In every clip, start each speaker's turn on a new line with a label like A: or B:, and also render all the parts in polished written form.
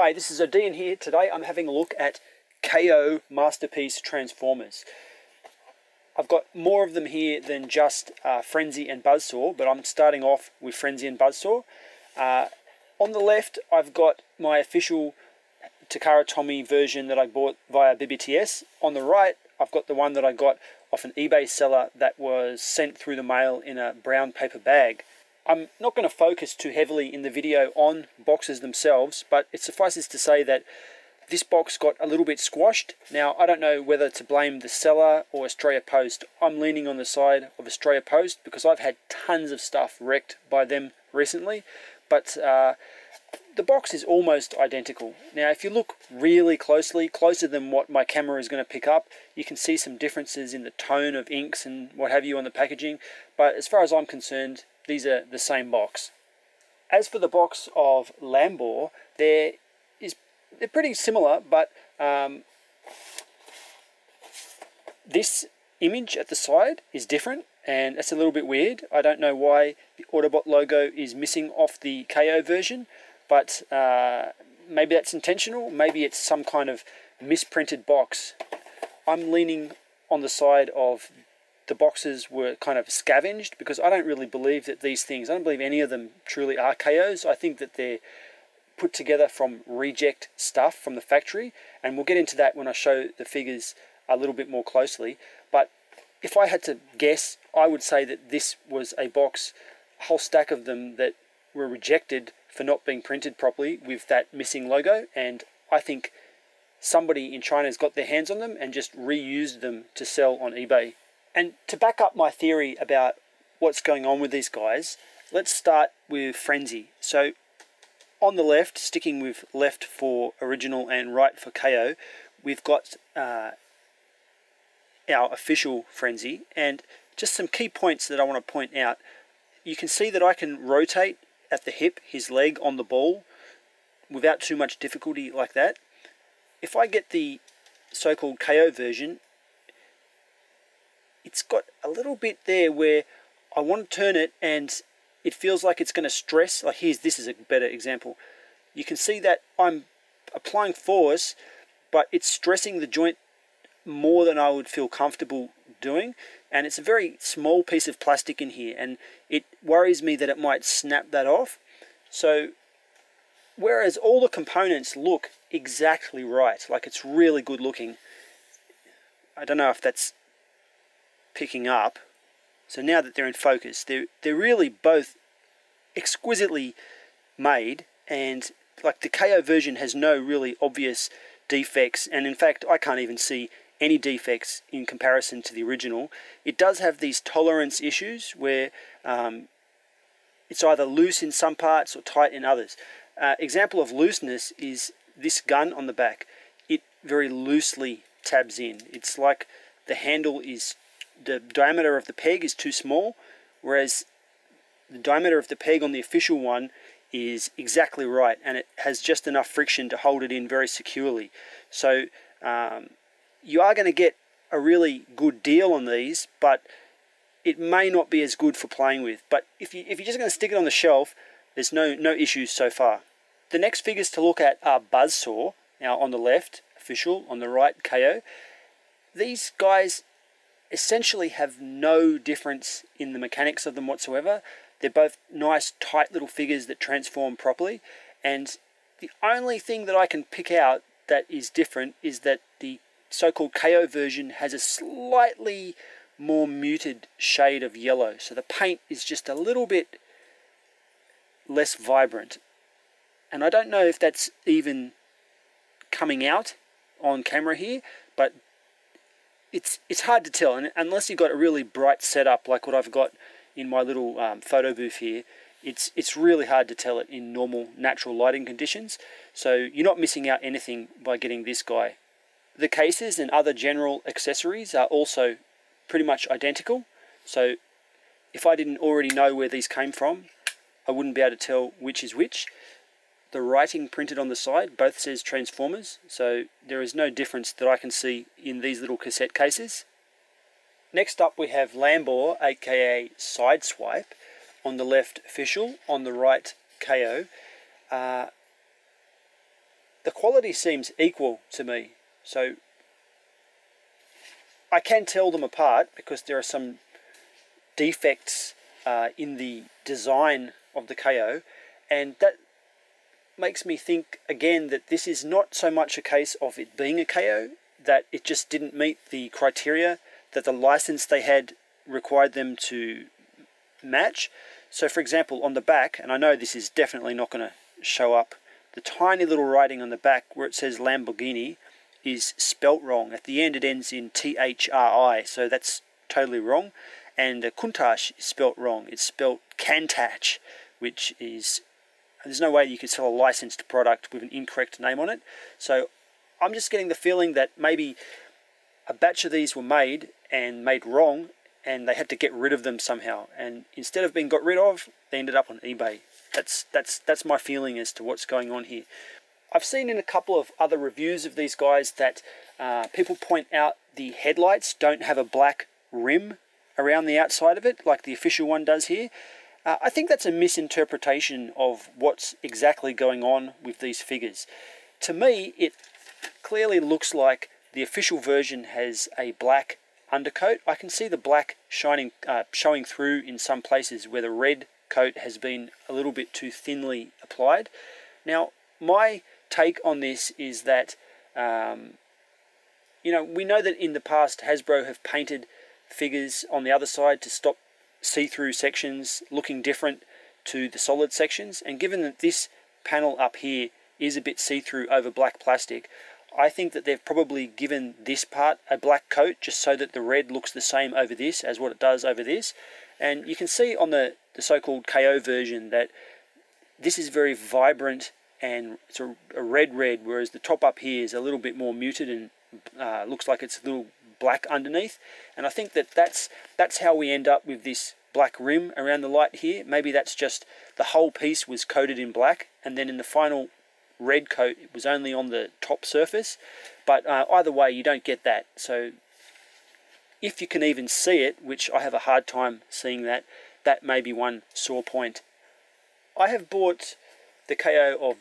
A: Hi, this is Odeean here. Today I'm having a look at KO Masterpiece Transformers. I've got more of them here than just Frenzy and Buzzsaw, but I'm starting off with Frenzy and Buzzsaw. On the left, I've got my official Takara Tomy version that I bought via BBTS. On the right, I've got the one that I got off an eBay seller that was sent through the mail in a brown paper bag. I'm not going to focus too heavily in the video on boxes themselves, but it suffices to say that this box got a little bit squashed. Now, I don't know whether to blame the seller or Australia Post. I'm leaning on the side of Australia Post because I've had tons of stuff wrecked by them recently, but the box is almost identical. Now, if you look really closely, closer than what my camera is going to pick up, you can see some differences in the tone of inks and what have you on the packaging, but as far as I'm concerned, these are the same box. As for the box of Lambor, they're pretty similar, but this image at the side is different, and that's a little bit weird. I don't know why the Autobot logo is missing off the KO version, but maybe that's intentional. Maybe it's some kind of misprinted box. I'm leaning on the side of the boxes were kind of scavenged, because I don't really believe that these things, I don't believe any of them truly are KOs. I think that they're put together from reject stuff from the factory, and we'll get into that when I show the figures a little bit more closely. But if I had to guess, I would say that this was a box, a whole stack of them that were rejected for not being printed properly with that missing logo, and I think somebody in China has got their hands on them and just reused them to sell on eBay. And to back up my theory about what's going on with these guys, let's start with Frenzy. So on the left, sticking with left for original and right for KO, we've got our official Frenzy, and just some key points that I want to point out. You can see that I can rotate at the hip his leg on the ball without too much difficulty like that. If I get the so-called KO version, it's got a little bit there where I want to turn it and it feels like it's going to stress. Like this is a better example. You can see that I'm applying force, but it's stressing the joint more than I would feel comfortable doing. And it's a very small piece of plastic in here, and it worries me that it might snap that off. So whereas all the components look exactly right, like it's really good looking, I don't know if that's picking up. So now that they're in focus, they're really both exquisitely made, and like the KO version has no really obvious defects, and in fact I can't even see any defects in comparison to the original. It does have these tolerance issues where it's either loose in some parts or tight in others. Example of looseness is this gun on the back. It very loosely tabs in. It's like the handle is, the diameter of the peg is too small, whereas the diameter of the peg on the official one is exactly right, and it has just enough friction to hold it in very securely. So you are going to get a really good deal on these, but it may not be as good for playing with. But if you're just going to stick it on the shelf, there's no issues so far. The next figures to look at are Buzzsaw. Now on the left, official, on the right, KO. These guys essentially have no difference in the mechanics of them whatsoever. They're both nice, tight little figures that transform properly, and the only thing that I can pick out that is different is that the so-called KO version has a slightly more muted shade of yellow, so the paint is just a little bit less vibrant, and I don't know if that's even coming out on camera here, but it's hard to tell, and unless you've got a really bright setup like what I've got in my little photo booth here, it's really hard to tell it in normal natural lighting conditions. So you're not missing out anything by getting this guy. The cases and other general accessories are also pretty much identical, so if I didn't already know where these came from, I wouldn't be able to tell which is which. The writing printed on the side both says Transformers, so there is no difference that I can see in these little cassette cases. Next up we have Lambor, aka Sideswipe. On the left, official. On the right, KO. the quality seems equal to me. So I can tell them apart because there are some defects in the design of the KO, and that makes me think again that this is not so much a case of it being a KO, that it just didn't meet the criteria that the license they had required them to match. So for example, on the back, and I know this is definitely not going to show up, the tiny little writing on the back where it says Lamborghini is spelt wrong. At the end it ends in THRI, so that's totally wrong. And Countach is spelt wrong. It's spelt Countach, which is, there's no way you could sell a licensed product with an incorrect name on it. So I'm just getting the feeling that maybe a batch of these were made and made wrong, and they had to get rid of them somehow. And instead of being got rid of, they ended up on eBay. That's my feeling as to what's going on here. I've seen in a couple of other reviews of these guys that people point out the headlights don't have a black rim around the outside of it, like the official one does here. I think that's a misinterpretation of what's exactly going on with these figures. To me, it clearly looks like the official version has a black undercoat. I can see the black showing through in some places where the red coat has been a little bit too thinly applied. Now, my take on this is that, you know, we know that in the past Hasbro have painted figures on the other side to stop see-through sections looking different to the solid sections, and given that this panel up here is a bit see-through over black plastic, I think that they've probably given this part a black coat just so that the red looks the same over this as what it does over this. And you can see on the so-called KO version that this is very vibrant and it's a red, whereas the top up here is a little bit more muted and looks like it's a little black underneath. And I think that that's how we end up with this black rim around the light here. Maybe that's just the whole piece was coated in black, and then in the final red coat it was only on the top surface. But either way, you don't get that. So if you can even see it, which I have a hard time seeing, that may be one sore point. I have bought the KO of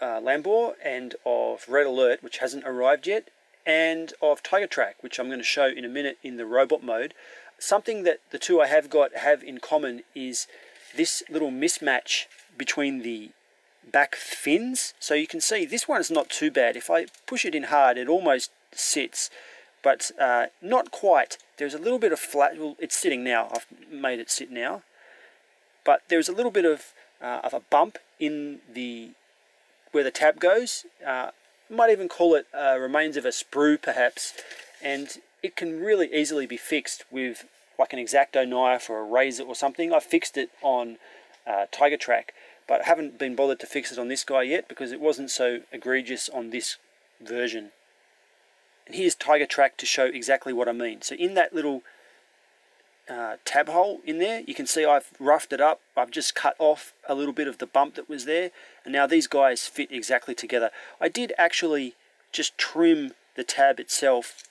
A: Lambor and of Red Alert, which hasn't arrived yet, and of Tiger Track, which I'm going to show in a minute in the robot mode. Something that the two I have got have in common is this little mismatch between the back fins. So you can see this one is not too bad. If I push it in hard, it almost sits, but not quite. There's a little bit of flat, well, it's sitting now, I've made it sit now, but there's a little bit of a bump in the where the tab goes. Might even call it remains of a sprue perhaps, and it can really easily be fixed with like an X-Acto knife or a razor or something. I fixed it on Tiger Track, but haven't been bothered to fix it on this guy yet because it wasn't so egregious on this version. And here's Tiger Track to show exactly what I mean. So in that little tab hole in there, you can see I've roughed it up. I've just cut off a little bit of the bump that was there, and now these guys fit exactly together. I did actually just trim the tab itself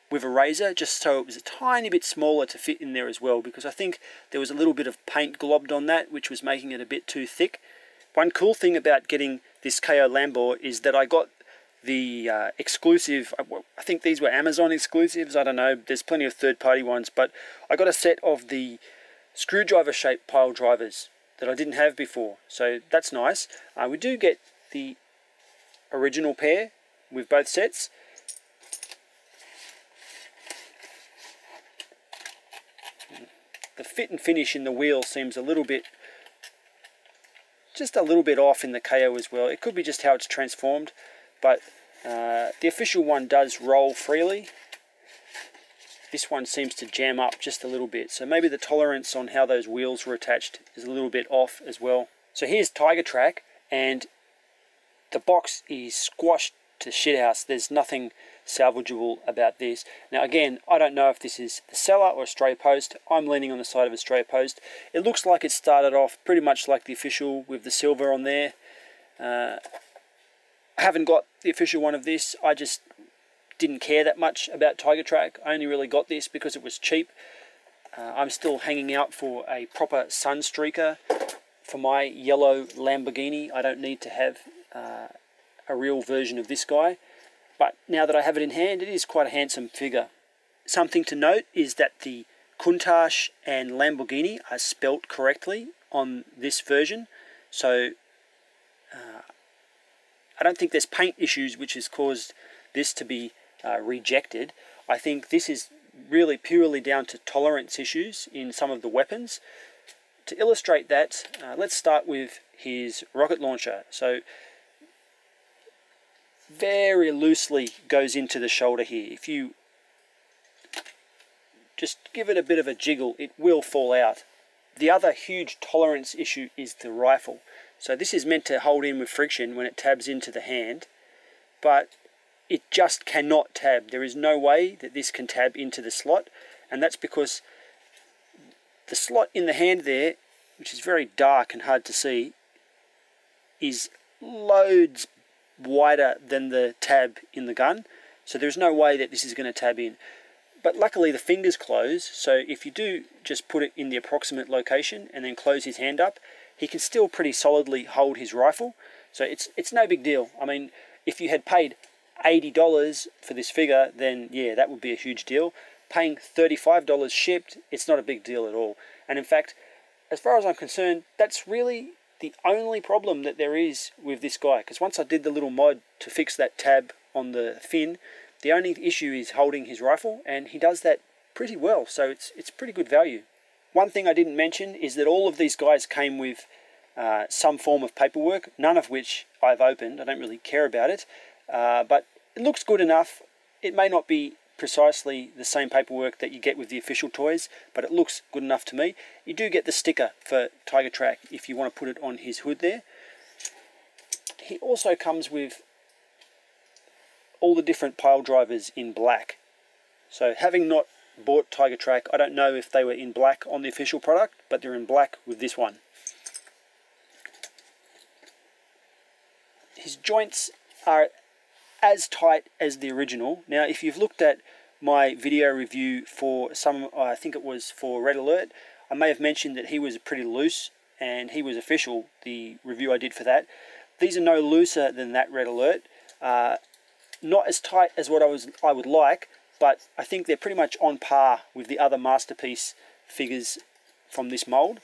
A: with a razor just so it was a tiny bit smaller to fit in there as well, because I think there was a little bit of paint globbed on that which was making it a bit too thick. One cool thing about getting this KO Lambor is that I got the exclusive, I think these were Amazon exclusives, I don't know, there's plenty of third-party ones, but I got a set of the screwdriver-shaped pile drivers that I didn't have before, so that's nice. We do get the original pair with both sets. The fit and finish in the wheel seems a little bit, just a little bit off in the KO as well. It could be just how it's transformed, but the official one does roll freely. This one seems to jam up just a little bit, so maybe the tolerance on how those wheels were attached is a little bit off as well. So here's Tiger Track, and the box is squashed to shithouse. There's nothing salvageable about this. Now again, I don't know if this is the seller or a stray post. I'm leaning on the side of a stray post. It looks like it started off pretty much like the official with the silver on there. I haven't got the official one of this. I just didn't care that much about Tiger Track. I only really got this because it was cheap. I'm still hanging out for a proper sun streaker for my yellow Lamborghini. I don't need to have a real version of this guy. But now that I have it in hand, it is quite a handsome figure. Something to note is that the Countach and Lamborghini are spelt correctly on this version. So I don't think there's paint issues which has caused this to be rejected. I think this is really purely down to tolerance issues in some of the weapons. To illustrate that, let's start with his rocket launcher. So very loosely goes into the shoulder here. If you just give it a bit of a jiggle, it will fall out. The other huge tolerance issue is the rifle. So this is meant to hold in with friction when it tabs into the hand, but it just cannot tab. There is no way that this can tab into the slot, and that's because the slot in the hand there, which is very dark and hard to see, is loads wider than the tab in the gun. So there's no way that this is going to tab in. But luckily the fingers close, so if you do just put it in the approximate location and then close his hand up, he can still pretty solidly hold his rifle. So it's no big deal. I mean, if you had paid $80 for this figure, then yeah, that would be a huge deal. Paying $35 shipped, it's not a big deal at all. And in fact, as far as I'm concerned, that's really the only problem that there is with this guy. Because once I did the little mod to fix that tab on the fin, the only issue is holding his rifle, and he does that pretty well, so it's pretty good value. One thing I didn't mention is that all of these guys came with some form of paperwork, none of which I've opened. I don't really care about it, but it looks good enough. It may not be precisely the same paperwork that you get with the official toys, but it looks good enough to me. You do get the sticker for Tiger Track if you want to put it on his hood there. He also comes with all the different pile drivers in black. So having not bought Tiger Track, I don't know if they were in black on the official product, but they're in black with this one. His joints are as tight as the original. Now if you've looked at my video review for some, I think it was for Red Alert, I may have mentioned that he was pretty loose, and he was official, the review I did for that. These are no looser than that Red Alert. Not as tight as what I would like, but I think they're pretty much on par with the other Masterpiece figures from this mold.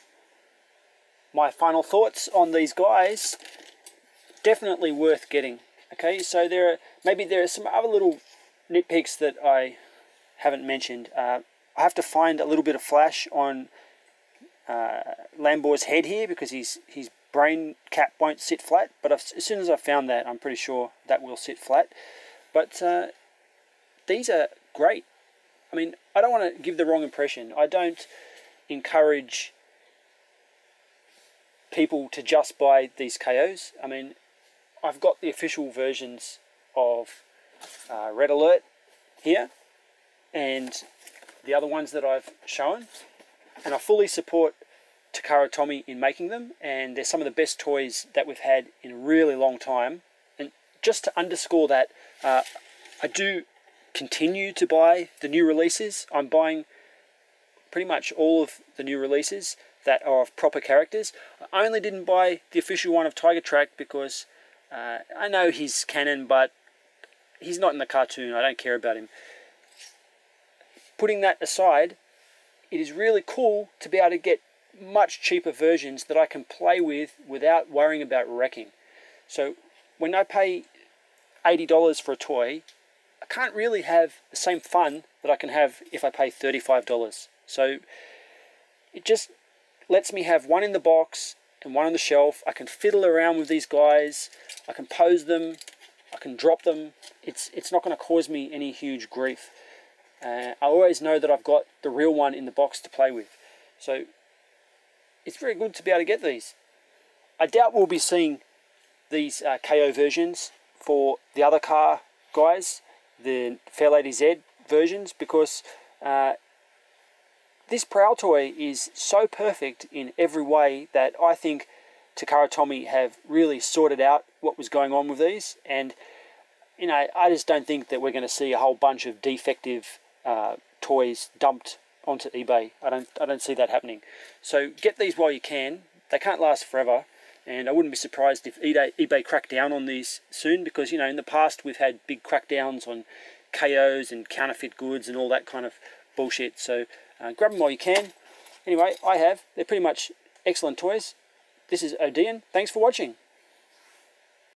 A: My final thoughts on these guys, definitely worth getting. Okay, so maybe there are some other little nitpicks that I haven't mentioned. I have to find a little bit of flash on Lambor's head here, because his brain cap won't sit flat, but as soon as I found that, I'm pretty sure that will sit flat. But these are great. I mean, I don't want to give the wrong impression. I don't encourage people to just buy these KOs. I mean, I've got the official versions of Red Alert here, and the other ones that I've shown, and I fully support Takara Tomy in making them, and they're some of the best toys that we've had in a really long time. And just to underscore that, I do continue to buy the new releases. I'm buying pretty much all of the new releases that are of proper characters. I only didn't buy the official one of Tiger Track because I know he's canon, but he's not in the cartoon. I don't care about him. Putting that aside, it is really cool to be able to get much cheaper versions that I can play with without worrying about wrecking. So when I pay $80 for a toy, I can't really have the same fun that I can have if I pay $35. So it just lets me have one in the box and one on the shelf. I can fiddle around with these guys, I can pose them, I can drop them. It's not going to cause me any huge grief. I always know that I've got the real one in the box to play with. So it's very good to be able to get these. I doubt we'll be seeing these KO versions for the other car guys, the Fairlady Z versions, because this Prowl toy is so perfect in every way that I think Takara Tomy have really sorted out what was going on with these. And you know, I just don't think that we're going to see a whole bunch of defective toys dumped onto eBay. I don't see that happening. So get these while you can. They can't last forever. And I wouldn't be surprised if eBay cracked down on these soon, because, you know, in the past we've had big crackdowns on KOs and counterfeit goods and all that kind of bullshit. So grab them while you can. Anyway, they're pretty much excellent toys. This is Odeean. Thanks for watching.